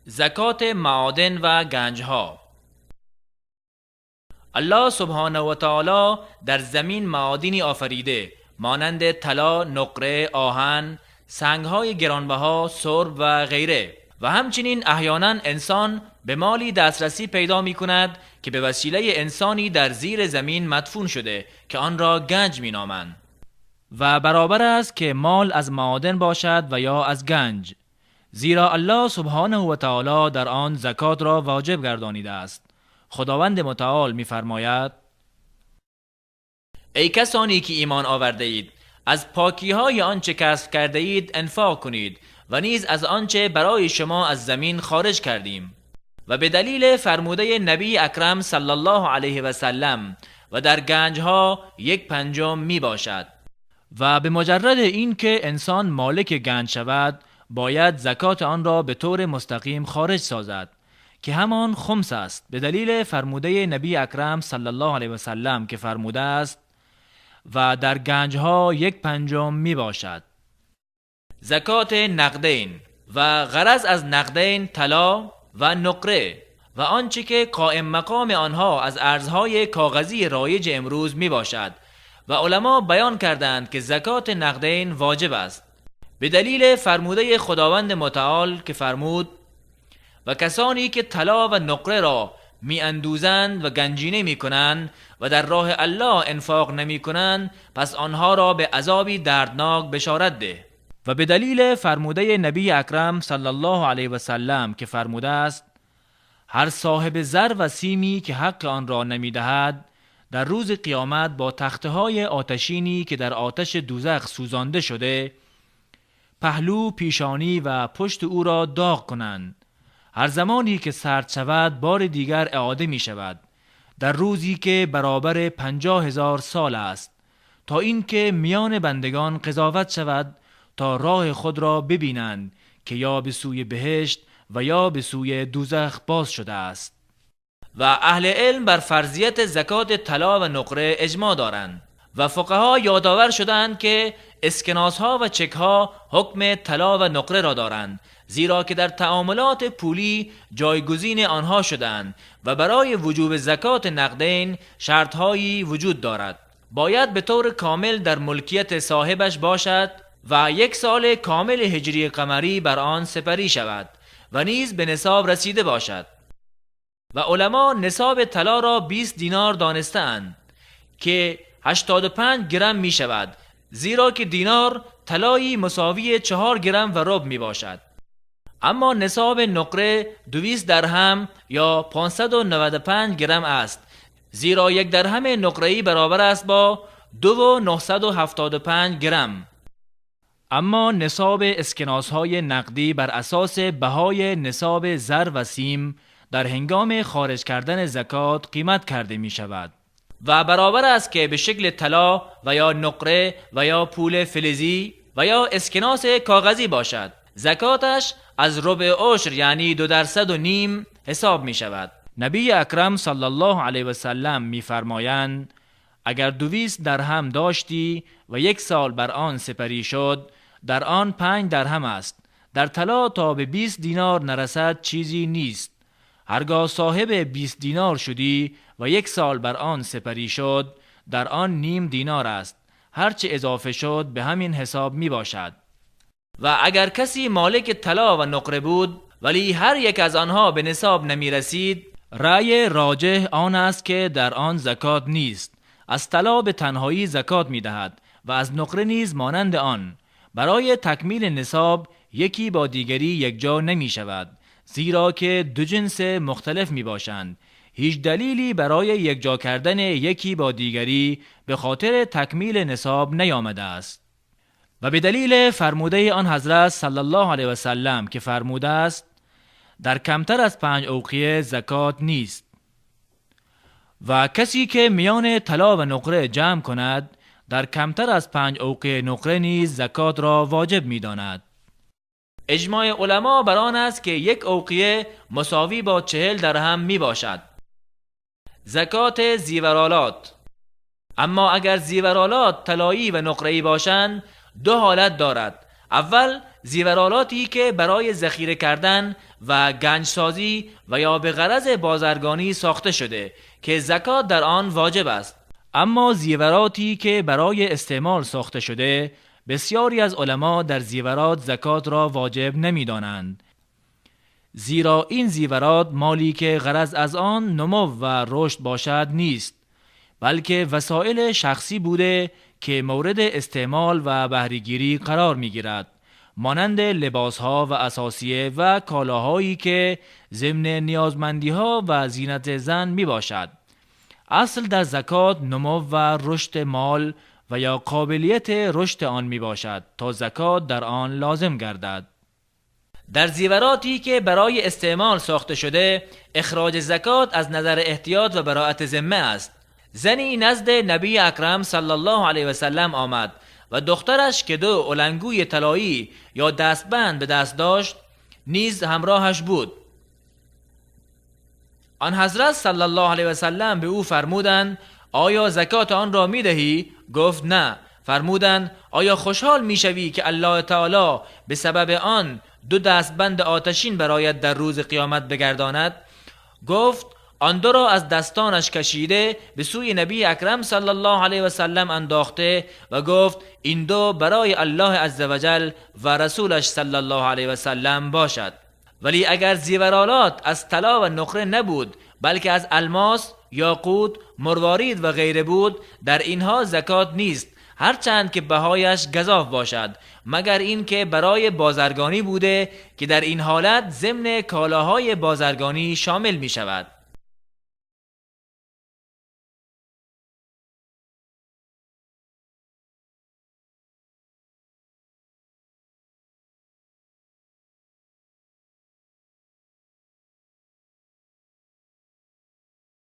زکات معادن و گنجها. الله سبحانه و تعالی در زمین معادنی آفریده مانند طلا، نقره، آهن، سنگهای گرانبها، سرب و غیره، و همچنین احیانا انسان به مالی دسترسی پیدا می کند که به وسیله انسانی در زیر زمین مدفون شده که آن را گنج می نامند و برابر است که مال از معادن باشد و یا از گنج، زیرا الله سبحانه و تعالی در آن زکات را واجب گردانیده است. خداوند متعال می‌فرماید: ای کسانی که ایمان آورده اید، از پاکی‌های آنچه کسب کرده اید انفاق کنید و نیز از آنچه برای شما از زمین خارج کردیم. و به دلیل فرموده نبی اکرم صلی الله علیه و سلم و در گنجها 1/5 می باشد. و به مجرد این که انسان مالک گنج شود باید زکات آن را به طور مستقیم خارج سازد که همان خمس است، به دلیل فرموده نبی اکرم صلی الله علیه و سلم که فرموده است و در گنجها 1/5 می باشد. زکات نقدین و غرض از نقدین طلا و نقره و آنچه که قائم مقام آنها از ارزهای کاغذی رایج امروز می باشد، و علما بیان کردند که زکات نقدین واجب است به دلیل فرموده خداوند متعال که فرمود: و کسانی که طلا و نقره را می اندوزند و گنجینه می کنند و در راه الله انفاق نمی کنند، پس آنها را به عذابی دردناک بشارت ده. و به دلیل فرموده نبی اکرم صلی الله علیه و سلم که فرموده است: هر صاحب زر و سیمی که حق آن را نمی دهد در روز قیامت با تختهای آتشینی که در آتش دوزخ سوزانده شده پهلو، پیشانی و پشت او را داغ کنند. هر زمانی که سرد شود بار دیگر اعاده می شود، در روزی که برابر 50,000 سال است، تا اینکه میان بندگان قضاوت شود تا راه خود را ببینند که یا به سوی بهشت و یا به سوی دوزخ باز شده است. و اهل علم بر فرضیت زکات طلا و نقره اجماع دارند و فقها یادآور شدند که اسکناسها و چکها حکم طلا و نقره را دارند، زیرا که در تعاملات پولی جایگزین آنها شدند و برای وجوب زکات نقدین شرطهایی وجود دارد. باید به طور کامل در ملکیت صاحبش باشد و 1 سال کامل هجری قمری بر آن سپری شود و نیز به نصاب رسیده باشد. و علما نصاب طلا را 20 دینار دانستند که 85 گرم می شود، زیرا که دینار طلایی مساوی 4 گرم و ربع می باشد. اما نصاب نقره 200 درهم یا 595 گرم است، زیرا 1 درهم نقره‌ای برابر است با 2,975 گرم. اما نصاب اسکناس‌های نقدی بر اساس بهای نصاب زر و سیم در هنگام خارج کردن زکات قیمت کرده می شود و برابر است که به شکل طلا و یا نقره و یا پول فلزی و یا اسکناس کاغذی باشد. زکاتش از ربع عشر یعنی 2.5% حساب می شود. نبی اکرم صلی الله علیه و سلم می فرمایند: اگر 200 درهم داشتی و 1 سال بر آن سپری شد، در آن 5 درهم است. در طلا تا به 20 دینار نرسد چیزی نیست. هرگاه صاحب 20 دینار شدی و 1 سال بر آن سپری شد، در آن نیم دینار است. هرچه اضافه شد به همین حساب می باشد. و اگر کسی مالک طلا و نقره بود ولی هر یک از آنها به نصاب نمی رسید، رأی راجح آن است که در آن زکات نیست. از طلا به تنهایی زکات می دهد و از نقره نیز مانند آن. برای تکمیل نصاب یکی با دیگری یک جا نمی شود، زیرا که 2 جنس مختلف می باشند. هیچ دلیلی برای یک جا کردن یکی با دیگری به خاطر تکمیل نصاب نیامده است. و به دلیل فرموده آن حضرت صلی الله علیه و سلم که فرموده است: در کمتر از 5 اوقیه زکات نیست. و کسی که میان طلا و نقره جمع کند در کمتر از 5 اوقیه نقره نیز زکات را واجب می داند. اجماع علما بر آن است که 1 اوقیه مساوی با 40 درهم می باشد. زکات زیورالات. اما اگر زیورالات طلایی و نقره‌ای باشند 2 حالت دارد. اول زیورالاتی که برای ذخیره کردن و گنجسازی و یا به غرض بازرگانی ساخته شده که زکات در آن واجب است. اما زیوراتی که برای استعمال ساخته شده، بسیاری از علما در زیورات زکات را واجب نمی دانند، زیرا این زیورات مالی که غرض از آن نمو و رشد باشد نیست، بلکه وسایل شخصی بوده که مورد استعمال و بهره‌گیری قرار می گیرد، مانند لباسها و اساسیه و کالاهایی که ضمن نیازمندیها و زینت زن می باشد. اصل در زکات نمو و رشد مال و یا قابلیت رشد آن می باشد تا زکات در آن لازم گردد. در زیوراتی که برای استعمال ساخته شده، اخراج زکات از نظر احتیاط و براءت ذمه است. زنی نزد نبی اکرم صلی الله علیه و سلم آمد و دخترش که 2 علنگوی طلایی یا دستبند به دست داشت نیز همراهش بود. آن حضرت صلی الله علیه و سلم به او فرمودند آیا زکات آن را می دهی؟ گفت نه. فرمودند آیا خوشحال می شوی که الله تعالی به سبب آن 2 دستبند آتشین برایت در روز قیامت بگرداند؟ گفت آن 2 را از دستانش کشیده به سوی نبی اکرم صلی الله علیه و سلم انداخته و گفت این 2 برای الله عزوجل و رسولش صلی الله علیه و سلم باشد. ولی اگر زیورالات از طلا و نقره نبود بلکه از الماس، یاقوت، مروارید و غیره بود، در اینها زکات نیست، هرچند که بهایش گزاف باشد، مگر این که برای بازرگانی بوده که در این حالت ضمن کالاهای بازرگانی شامل می شود.